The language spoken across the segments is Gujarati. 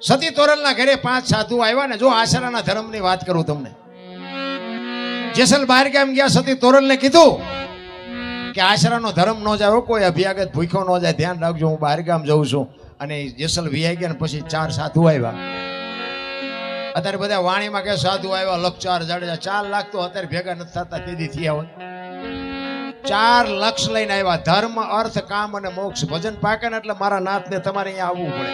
સતી તોરલના ઘરે 5 સાધુ આવ્યા ને. જો આશરાના ધર્મની વાત કરું તમને, જેસલ બહાર ગામ ગયા, સતી તોરલને કીધું કે આશરાનો ધર્મ ન જાય, કોઈ અભ્યાગત ભૂખ્યો ન જાય, ધ્યાન રાખજો, હું બહાર ગામ જઉં છું. અને જેસલ વિયાઈ ગયા ને પછી 4 સાધુ આવ્યા. અત્યારે બધા વાણીમાં કે સાધુ આવ્યા 1,04 જાડેજા, 4 લાખ તો અત્યારે ભેગા નથી થતા, તેદી થયા હોય. 4 લક્ષ લઈને આવ્યા. ધર્મ, અર્થ, કામ અને મોક્ષ. ભજન પાકે ને એટલે મારા નાથને તમારે અહીંયા આવવું પડે.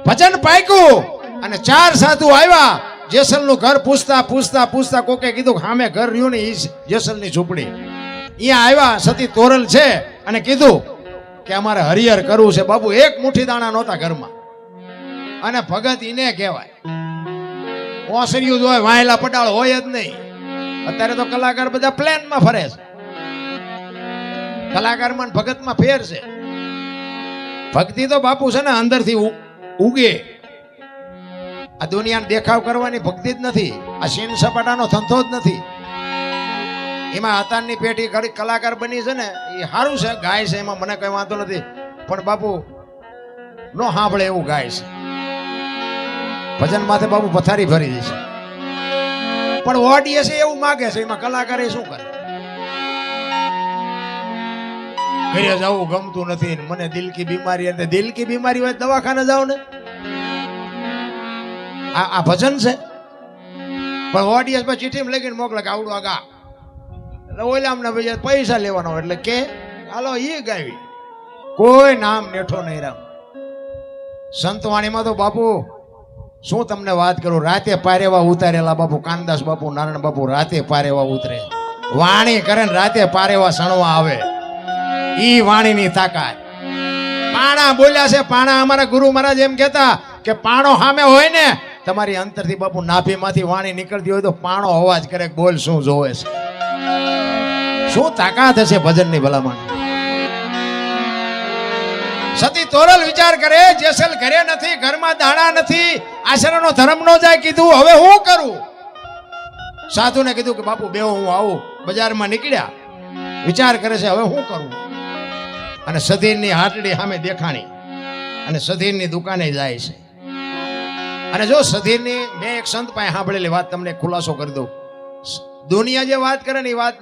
ભજન પાક્યું અને 4 સાધુ આવ્યા. જેસલ નું ઘર પૂછતા પૂછતા પૂછતા કોકે કીધું સામે ઘર રહ્યું ને ઈ જેસલ ની ઝૂંપડી. અહીંયા આવ્યા. સતી તોરલ છે અને કીધું કે અમારે હરિહર કરવું છે. બાબુ એક મુઠ્ઠી દાણા નહોતા ઘરમાં. અને ભગત ઈને કહેવાય. ઓસરિયું જ હોય, વાયલા પડાળ હોય જ નહીં. અત્યારે તો કલાકાર બધા પ્લેનમાં ફરે છે. કલાકારમાં ભગતમાં ફેર છે. ભક્તિ તો બાપુ છે ને અંદરથી ઉગે. આ દુનિયાને દેખાવ કરવાની ભક્તિ જ નથી. આ સીન સપાટાનો ધંધો જ નથી. એમાં હતારની પેઢી ઘડી કલાકાર બની છે ને, એ સારું છે, ગાય છે, એમાં મને કઈ વાંધો નથી. પણ બાપુ નો સાંભળે એવું ગાય છે. ભજન માથે બાપુ પથારી ભરી જશે. પણ ઓડિયન્સ એવું માગે છે, એમાં કલાકાર એ શું કરે? ઘરે જવું ગમતું નથી, મને દિલ કી બીમારી. અને દિલ કી બીમારી હોય દવાખાને જાવ ને. આ ભજન છે. પણ ઓડિયન્સ પર ચીઠી લખીને મોકલે કે આવડું આ ગા. એટલે ઓલામને ભાઈ પૈસા લેવાનો, એટલે કે હાલો એ ગાવી. કોઈ નામ નેઠો નહીં રામ. સંતવાણીમાં તો બાપુ શું તમને વાત કરું, રાતે પારેવા ઉતારેલા બાપુ કાનદાસ બાપુ, નારાયણ બાપુ રાતે પારેવા ઉતરે. વાણી કરે ને રાતે પારેવા સણવા આવે. ઈ વાણીની તાકાત. પાણા બોલ્યા છે, પાણા. અમારા ગુરુ મહારાજ એમ કહેતા કે પાણો સામે હોય ને, તમારી અંતરથી બાપુ નાભીમાંથી વાણી નીકળતી હોય તો પાણો અવાજ કરે, બોલ શું જોવે છે. શું તાકાત હશે ભજનની ભલામણ. સતી તોરલ વિચાર કરે, જેસલ ઘરે નથી, ઘરમાં દાણા નથી, આશરાનો ધર્મ નો જાય. કીધું હવે હું કરું? સાધુને કીધું કે બાપુ બેહો, હું આવું. બજારમાં નીકળ્યા. વિચાર કરે છે હવે હું કરું. અને સધીરની હાટડી સામે દેખાણી અને સધીરની દુકાને જાય છે. અને જો સધીરની, મેં એક સંત પાસે સાંભળેલી વાત તમને ખુલાસો કરી દઉં. દુનિયા જે વાત કરે ને એ વાત,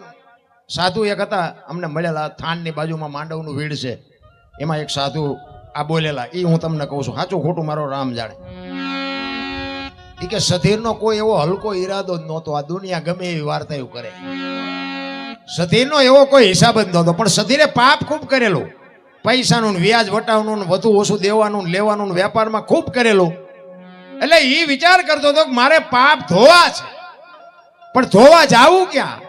સાધુ એક હતા અમને મળેલા, થાનની બાજુમાં માંડવનું વીડ છે, એમાં એક સાધુ આ બોલેલા. એ હું તમને કહું છું, સાચું ખોટું મારો રામ જાણે. એ કે સધીરનો કોઈ એવો હલકો ઈરાદો જ નહોતો. આ દુનિયા ગમે એવી વાર્તાઓ કરે, સધીરનો એવો કોઈ હિસાબ જ નહોતો. પણ સધીરે પાપ ખૂબ કરેલું. પૈસાનું વ્યાજ વટાવનું, વધુ ઓછું દેવાનું, લેવાનું, વેપારમાં ખૂબ કરેલું. એટલે એ વિચાર કરતો હતો કે મારે પાપ ધોવા છે, પણ ધોવા જાવું ક્યાં?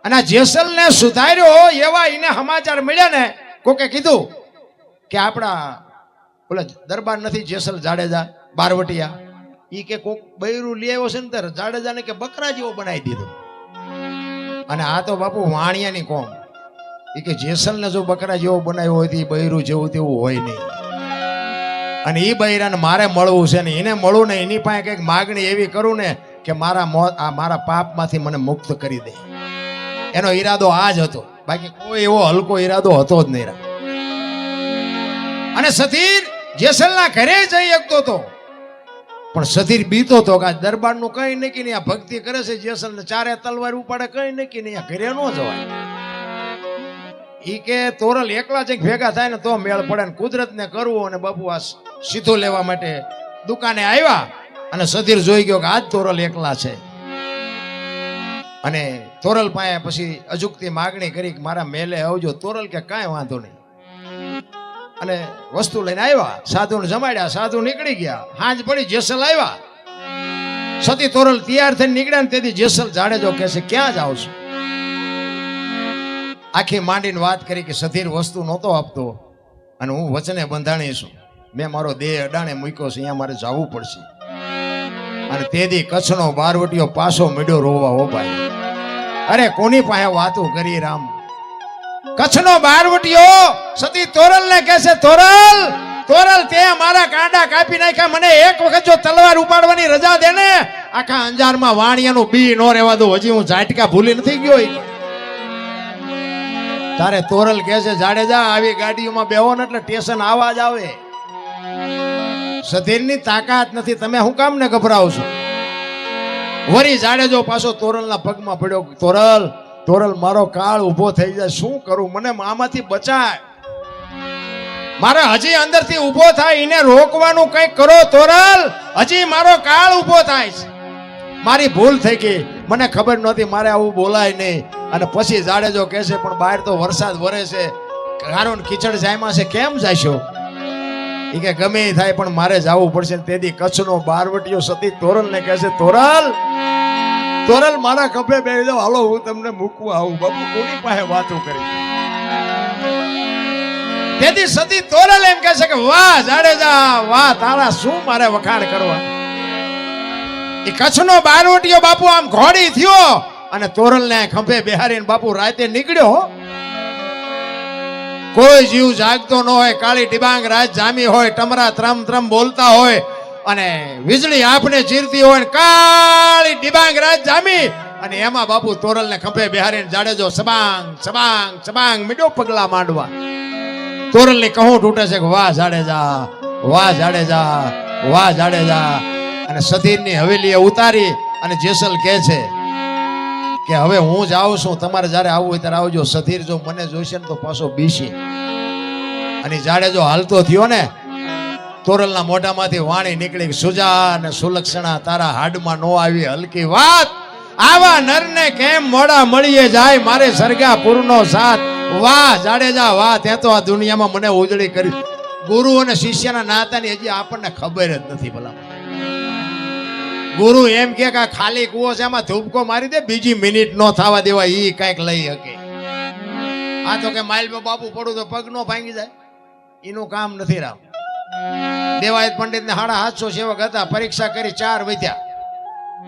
અને આ જેસલને સુધાર્યો એવા એને સમાચાર મળ્યા ને. કોકે કીધું કે આપણા ઓલા દરબાર નથી જેસલ જાડેજા બારવટિયા, ઈ કે કોક બૈરું લઈ આવ્યો છે ને, ત્યારે જાડેજાને કે બકરા જેવો બનાવી દીધો. અને આ તો બાપુ વાણિયાની કોમ. એ કે જેસલને જો બકરા જેવો બનાવ્યો હોય તો એ બૈરું જેવું તેવું હોય નહીં. અને એ બૈરાને મારે મળવું છે ને, એને મળવું ને, એની પાસે કંઈક માગણી એવી કરું ને કે મારા પાપમાંથી મને મુક્ત કરી દે. એનો ઈરાદો આ જ હતો, બાકી કોઈ એવો હલકો ઈરાદો હતો જ નહીં. અને સધીર જેસલના ઘરે જઈ શકતો હતો, પણ સધીર બીતો હતો કે આ દરબારનું કઈ નક્કી નહીં. આ ભક્તિ કરે છે જેસલને, 4 તલવાર ઉપાડે, કઈ નક્કી નહીં. આ ઘરે ન જવાય. ઈ કે તોરલ એકલા જ ભેગા થાય ને તો મેળ પડે ને. કુદરતને કરવું. અને બાપુ આ સીધું લેવા માટે દુકાને આવ્યા. અને સધીર જોઈ ગયો કે આજ તોરલ એકલા છે. અને તોરલ પાસે પછી અજુકતી માગણી કરી કે મારા મેલે આવજો. તોરલ કે કાંઈ વાંધો નહીં. અને વસ્તુ લઈને આવ્યા, સાધુને જમાડ્યા, સાધુ નીકળી ગયા. હાંજ પડી, જેસલ આવ્યા. સતી તોરલ તૈયાર થઈને નીકળ્યા ને તેથી જેસલ જાડેજો કહે છે ક્યાં જાવ છો? આખી માંડીને વાત કરી કે સધીર વસ્તુ નહોતો આપતો અને હું વચને બંધાણી છું. મેં મારો દેહ અડાણે મૂક્યો છે, અહીંયા મારે જવું પડશે. અને તેથી કચ્છનો બારવટીયો પાછો મળ્યો રોવા. હો ભાઈ, અરે કોની પાસે વાતો કરી રામ? કચ્છનો બારવટીયો સતી તોરલ ને કહે છે, તોરલ તે મારા કાંડા કાપી નાખ્યા. મને એક વખત જો તલવાર ઉપાડવાની રજા દે ને, આખા અંજારમાં વાણિયાનું બી નો રહેવા દો. હજી હું ઝાટકા ભૂલી નથી ગયો. તારે તોરલ કહે છે જાડેજા આવી ગાડીઓમાં બેહો ને એટલે સ્ટેશન આવાજ આવે. સધીરની તાકાત નથી, તમે શું કામ ને ગભરાવ છો? વરી જાડેજો પાછો તોરલના પગમાં પડ્યો. તોરલ, તોરલ, મારો કાળ ઊભો થઈ જાય, શું કરું? મને આમાંથી બચાય. મારે હજી અંદરથી ઊભો થાય, એને રોકવાનું કંઈક કરો તોરલ. હજી મારો કાળ ઊભો થાય છે. મારી ભૂલ થઈ ગઈ, મને ખબર નહોતી, મારે આવું બોલાય નહીં. અને પછી જાડેજો કહે છે, પણ બહાર તો વરસાદ વરે છે, ગારો ને કીચડ જાયમાં છે, કેમ જાશો? એ કે ગમે એ થાય પણ મારે જવું પડશે. તેથી કચ્છનો બારવટીયો સતી તોરલને કહે છે, તોરલ, તોરલ, મારા ખભે બેસી જાઓ, હાલો હું તમને મૂકવા આવું. બાપુ કોની પાસે વાતો કરી? તેથી સતી તોરલ એમ કહે છે કે વાહ જાડેજા, વાહ, તારા શું મારે વખાણ કરવા. એ કચ્છનો બારવટીયો બાપુ આમ ઘોડી થયો અને તોરલને ખંભે બેહારીને બાપુ રાતે નીકળ્યો. કોઈ જીવ જાગતો ન હોય, કાળી ડિબાંગ રાત જામી હોય, ટમરા ત્રમ ત્રમ બોલતા હોય અને વીજળી આંખને ચીરતી હોય, કાળી ડિબાંગ રાત જામી અને એમાં બાપુ તોરલને ખંભે બેહારીને જાડેજો સબાંગ સબાંગ સબાંગ મીડો પગલા માંડવા. તોરલની કહું તૂટે છે કે વાહ જાડેજા, વાહ જાડેજા, વાહ જાડેજા. અને સધીરની હવેલીએ ઉતારી અને જેસલ કહે છે કે હવે હું જાઉં છું, તમારે જ્યારે આવવું હોય ત્યારે આવજો. સધીર જો મને જોઈશે ને તો પાછો બીશે. અને જાડેજો હાલતો થયો ને, તોરલના મોઢામાંથી વાણી નીકળી, સુજા અને સુલક્ષણા, તારા હાડમાં નો આવી હલકી વાત. આવા નરને કેમ મોડા મળીએ જાય, મારે સરગાપુરનો સાથ. વાહ જાડેજા, વાહ, ત્યાં તો આ દુનિયામાં મને ઉજળી કરી. ગુરુ અને શિષ્યના નાતાની હજી આપણને ખબર જ નથી. ભલા ગુરુ એમ કે ખાલી કુવો છે, એમાં ધૂપકો મારી દે, બીજી મિનિટ નો થવા દેવા, ઈ કઈક લઈ શકે. આ તો કે માઇલમાં બાપુ પડું તો પગ નો ભાંગી જાય, એનું કામ નથી. રામ દેવાયત પંડિત ને 750 સેવક હતા, પરીક્ષા કરી 4 વધ્યા.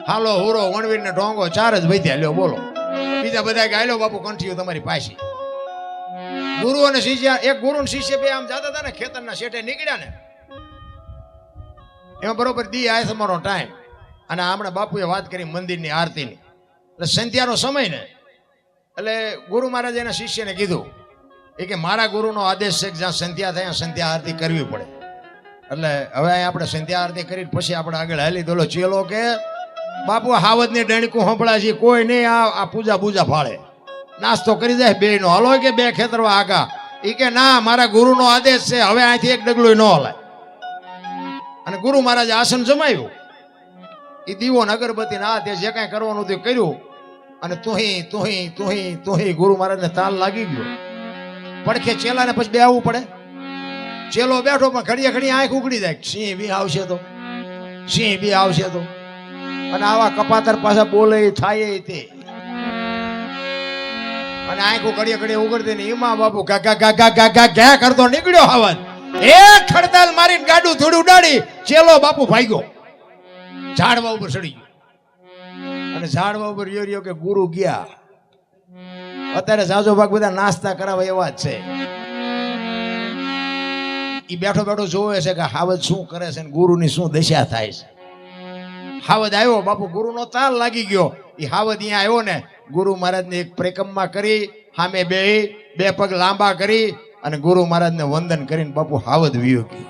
હાલો, હુરો, વણવીર ને ઢોંગો 4 જ વધ્યા. લ્યો બોલો, બીજા બધા ગાયલો બાપુ કંઠીઓ તમારી પાછી. ગુરુ અને શિષ્ય, એક ગુરુ ને શિષ્ય બે આમ જતા હતા ને, ખેતરના શેઠે નીકળ્યા ને, એમાં બરોબર દી આય તમારો ટાઈમ. અને હમણાં બાપુએ વાત કરી મંદિરની આરતીની, એટલે સંધ્યાનો સમય ને, એટલે ગુરુ મહારાજ એના શિષ્યને કીધું એ કે મારા ગુરુનો આદેશ છે કે જ્યાં સંધ્યા થાય સંધ્યા આરતી કરવી પડે. એટલે હવે આપણે સંધ્યા આરતી કરી પછી આપણે આગળ હાલી. દોલો ચેલો કે બાપુ હાવજની ડણકું સંભળાય છે, કોઈ નહીં, આ પૂજા બૂજા ફાળે, નાસ્તો કરી જાય બે નો. હલો કે બે ખેતરવા આગા. એ કે ના, મારા ગુરુનો આદેશ છે, હવે અહીંથી એક ડગલું ન હલાય. અને ગુરુ મહારાજે આસન જમાવ્યું, એ દીવો ને અગરબત્તી ના તે જે કાંઈ કરવાનું તે કર્યું. અને તુહી તુહી તુહી તુહી ગુરુ મહારાજને તાલ લાગી ગયો. પડખે ચેલાને પછી બેહવું પડે. ચેલો બેઠો પણ ઘડીએ ઘડી આંખ ઉગડી જાય, સિંહ બી આવશે તો, સિંહ બી આવશે તો. અને આવા કપાતર પાછા બોલે થાય તે, અને આંખો ઘડીએ ઘડીએ ઉગડતી ને એમાં બાપુ ગા ગા ગા ગા ગા ગા ઘા કરતો નીકળ્યો હાવજ. એક ખડતાલ મારીને ગાડું થોડું ઉડાડી, ચેલો બાપુ ભાગ્યો, ઝાડવા ઉપર ચડી ગયો. અને ઝાડવા ઉપર રહ્યો કે ગુરુ ગયા. અત્યારે જાજો ભાગ બધા નાસ્તા કરાવે એવા જ છે. ઈ બેઠો બેઠો જોવે છે કે હાવજ શું કરે છે ને ગુરુની શું દશા થાય છે. હાવજ આવ્યો, બાપુ ગુરુનો તાલ લાગી ગયો. એ હાવજ અહીંયા આવ્યો ને, ગુરુ મહારાજને એક પરિક્રમા કરી, સામે બે પગ લાંબા કરી અને ગુરુ મહારાજને વંદન કરીને બાપુ હાવજ વિયો ગયો.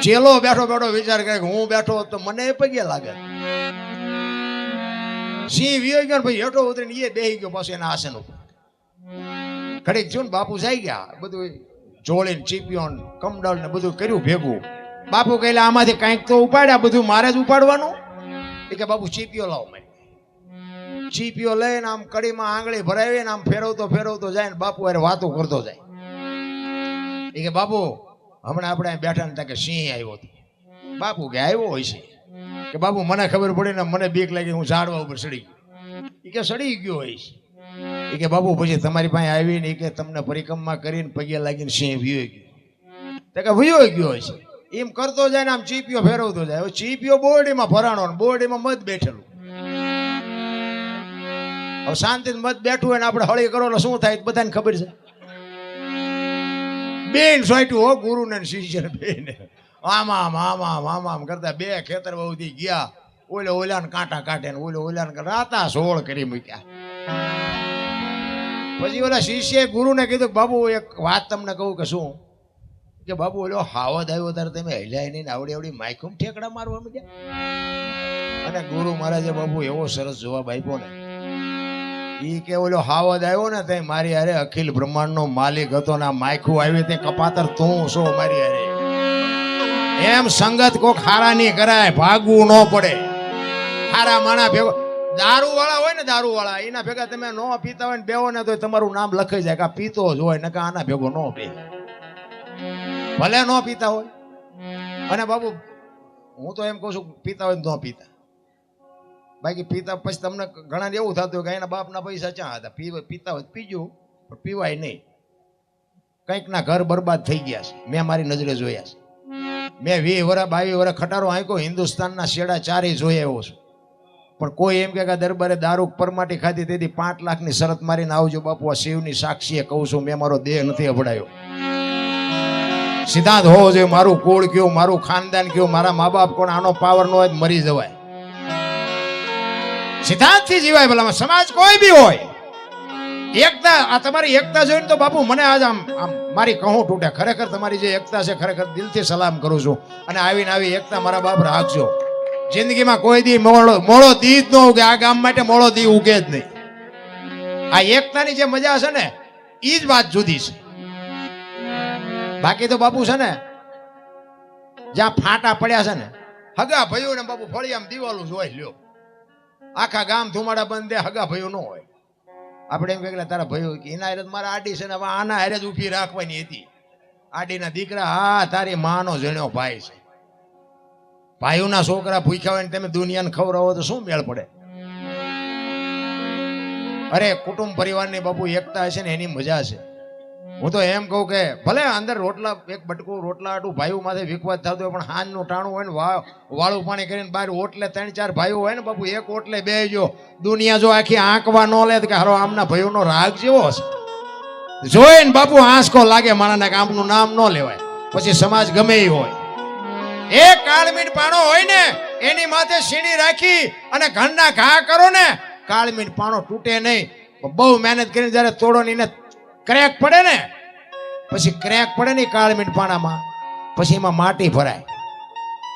ચેલો બેઠો બેઠો વિચાર કરે કે હું બેઠો તો મને પગે લાગે. સિંહ વિયો ગયો ભાઈ, હેઠો ઉતરીને એ બેહી ગયો પાછો એના આસન ઉપર. ઘડીક થયું ને બાપુ જાય ગયા, બધું જોડીને ચીપિયો કમડલ ને બધું કર્યું ભેગું. બાપુ કહેલા આમાંથી કંઈક તો ઉપાડ્યા, બધું મારે જ ઉપાડવાનું. એ કે બાપુ ચીપિયો લાવો. મેં ચીપિયો લઈને આમ કડીમાં આંગળી ભરાવીને આમ ફેરવતો ફેરવતો જાય ને બાપુ અરે વાતો કરતો જાય. એ કે બાપુ હમણાં આપણે બેઠા ને કે સિંહ આવ્યો હતો. બાપુ કે આવ્યો હોય છે કે બાપુ મને ખબર પડી ને, મને બીક લાગી, હું ઝાડવા ઉપર ચડી ગયો. એ કે સડી ગયો હોય છે. એ કે બાપુ પછી તમારી પાસે આવીને એ કે તમને પરિક્રમા કરીને પગે લાગીને સિંહ વિયો ગયો. તો કે વિયો ગયો હોય છે. એમ કરતો જાય ને આમ ચીપિયો ફેરવતો જાય. હવે ચીપિયો બોરડીમાં ભરાણો, બોરડીમાં મત બેઠેલું. હવે શાંતિ મત બેઠું હોય ને આપણે હળી કરો એટલે શું થાય બધાને ખબર છે. બેન સોટ્યું હો, ગુરુ ને શિષ્ય બેન આમ આમ આમ આમ આમ આમ કરતા બે ખેતર બહુથી ગયા. ઓલાને કાંટા કાઢે ને ઓલાને રાતા સોળ કરી મૂક્યા. પછી ઓલા શિષ્ય ગુરુને કીધું બાબુ એક વાત તમને કહું કે શું? કે બાપુ ઓલો હાવદ આવ્યો ત્યારે તમે હલ્યા નહીં આવડી આવડી માઇકુમ ઠેકડા મારવા માંડ્યા. અને ગુરુ મહારાજે બાપુ એવો સરસ જવાબ આપ્યો ને, ઈ કે ઓલો હાવદ આવ્યો ને તે મારી હારે અખિલ બ્રહ્માંડનો માલિક હતો ને માયખું આવી તે કપાતર તું છો મારી હારે. એમ સંગત કોક હારા નહીં કરાય, ભાગવું ન પડે. હારા માણા ભેગો દારૂ વાળા હોય ને, દારૂ વાળા એના ભેગા તમે ન પીતા હોય ને બેવો ને તો તમારું નામ લખાઈ જાય કે પીતો જ હોય ને કે આના ભેગો ન પી, ભલે ન પીતા હોય. અને બાબુ હું તો એમ કહું છું પીતા હોય ન પીતા, બાકી પીતા પછી તમને ઘણા એવું થતું કે એના બાપના પૈસા ચા હતા, પીતા હોય પીજો પણ પીવાય નહીં. કંઈક ના ઘર બરબાદ થઈ ગયા છે, મેં મારી નજરે જોયા છે. મેં 20 વર્ષ 22 વર્ષ ખટારો આંક્યો, હિન્દુસ્તાનના શેડા ચારે જોઈ આવ્યો છું. પણ કોઈ એમ કે દરબારે દારૂ પરમાટી ખાધી તેથી 5 લાખની શરત મારીને આવજો બાપુ, આ શિવની સાક્ષીએ કહું છું, મેં મારો દેહ નથી અભડાયો. સિદ્ધાંત હોવો જોઈએ, મારું કુળ કયું, મારું ખાનદાન કયું, મારા મા બાપ કોણ, આનો પાવર નો હોય મરી જવાય. સિદ્ધાંતથી જીવાય. ભલામાં સમાજ કોઈ બી હોય, એકતા, આ તમારી એકતા જોઈને તો બાપુ મને આજ આમ મારી કહું તૂટે. ખરેખર તમારી જે એકતા છે ખરેખર દિલથી સલામ કરું છું. અને આવીને આવી એકતા મારા બાપ રાખજો. જિંદગીમાં કોઈ દી મોડો દી જ ન ઉગે, આ ગામ માટે મોડો દી ઉગે જ નહીં. આ એકતાની જે મજા છે ને એ જ વાત જુદી છે. બાકી તો બાપુ છે ને જ્યાં ફાટા પડ્યા છે ને, હગા ભાઈઓ ને બાપુ ફળિયામાં દિવાલું જોઈ લ્યો, આખા ગામ ધુમાડા બંધ દે, હગા ભાઈઓ ન હોય. આપણે એમ કે તારા ભાઈઓ એના હારે મારા આડી છે ને હવે આના હારે જ ઊભી રાખવાની હતી. આડીના દીકરા, હા તારી માનો જણ્યો ભાઈ છે. ભાઈઓના છોકરા ભૂખ્યા હોય ને તમે દુનિયાને ખવડાવો તો શું મેળ પડે? અરે કુટુંબ પરિવારની બાપુ એકતા છે ને એની મજા છે. હું તો એમ કહું કે ભલે અંદર રોટલા એક બટકું રોટલા આટું ભાઈઓ માથે વિખવાદ થતો હોય, પણ હાનનું ટાણું હોય ને વાળું પાણી કરીને બહાર ઓટલે 3-4 ભાઈઓ હોય ને બાપુ, એક ઓટલે બેસજો. દુનિયા જો આખી આંકવા ન લે કે હારો આમના ભાઈઓનો રાગ જેવો હશે, જોઈને બાપુ આંસકો લાગે માણાને કે આમનું નામ ન લેવાય. પછી સમાજ ગમે એ હોય, એક કાળમીણ પાણો હોય ને એની માથે સીણી રાખી અને ઘરના ઘા કરો ને, કાળમીણ પાણો તૂટે નહીં. બહુ મહેનત કરીને જયારે તોડો ને એને ક્રેક પડે ને, પછી ક્રેક પડે ને કાળમીણ પાણામાં, પછી એમાં માટી ભરાય.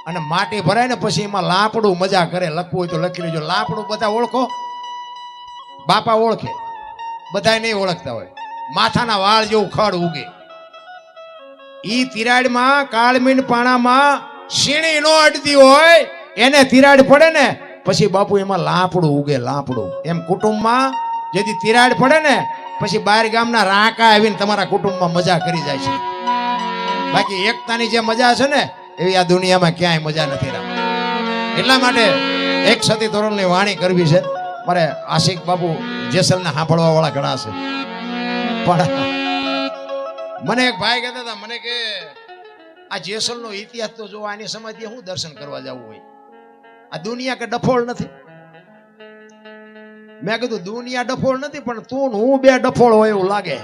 અને માટી ભરાય ને પછી એમાં લાપડું મજા કરે. લખવું હોય તો લખી લેજો. લાપડું બધા ઓળખો? બાપા ઓળખે, બધા નહીં ઓળખતા હોય. માથાના વાળ જેવું ખડ ઉગે. ઈ તિરાડમાં કાળમીણ પાણામાં સીણી નો અડતી હોય, એને તિરાડ પડે ને પછી બાપુ એમાં લાપડું ઉગે, લાપડું. એમ કુટુંબમાં જેથી તિરાડ પડે ને પછી બહાર ગામના રાંકા આવીને તમારા કુટુંબમાં મજા કરી જાય છે. બાકી એકતાની જે મજા છે ને એવી આ દુનિયામાં ક્યાંય મજા નથી રામ. એટલા માટે એક સતી તોરલની વાણી કરવી છે મારે. આશિક બાપુ જેસલને સાંભળવા વાળા ઘણા છે, પણ મને એક ભાઈ કહેતા હતા, મને કે આ જેસલનો ઇતિહાસ તો જો આની સમાધિએ હું દર્શન કરવા જવું હોય, આ દુનિયા કે ડફોળ નથી. મેં કીધું દુનિયા ડફોળ નથી, પણ તું હું બે ડફોળ હોય એવું લાગે.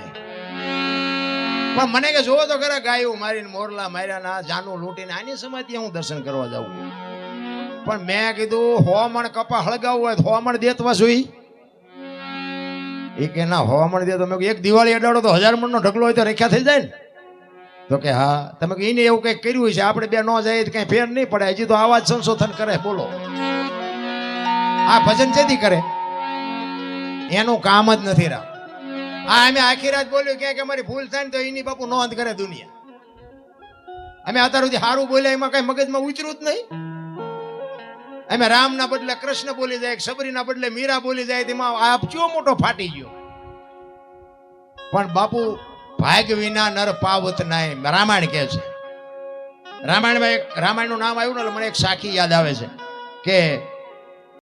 પણ મને કે જોવો તો ખરા ગાયું મારીને મોરલા માર્યા ના જાનું લૂંટીને આની સમાધિએ હું દર્શન કરવા જાઉં. પણ મેં કીધું હોમણ કપા હળગાવવું હોય તો હોમણ દેતવા જોઈ. એ કે ના હોમણ દે તો મેં એક દિવાળી અડાડો તો 1000 મણનો ઢગલો હોય તો રેખ્યા થઈ જાય ને. તો કે હા. તમે એને એવું કંઈક કર્યું છે, આપણે બે ન જાય તો કઈ ફેર નહીં પડે. હજી તો આવા જ સંશોધન કરે. બોલો આ ભજન જેથી કરે એનું કામ જ નથી રામ. આ અમે આખી રાત બોલ્યું કે અમારી ભૂલ થાય ને તો એની બાપુ નોંધ કરે દુનિયા. અમે અત્યાર સુધી સારું બોલ્યા એમાં કઈ મગજમાં ઉતર્યું જ નહીં. અમે રામના બદલે કૃષ્ણ બોલી જાય, સબરીના બદલે મીરા બોલી જાય, તેમાં આ ચો મોટો ફાટી ગયો. પણ બાપુ ભાગ વિના નર પાવત નાય રામાયણ કહે છે. રામાયણમાં એક રામાયણનું નામ આવ્યું ને મને એક સાખી યાદ આવે છે કે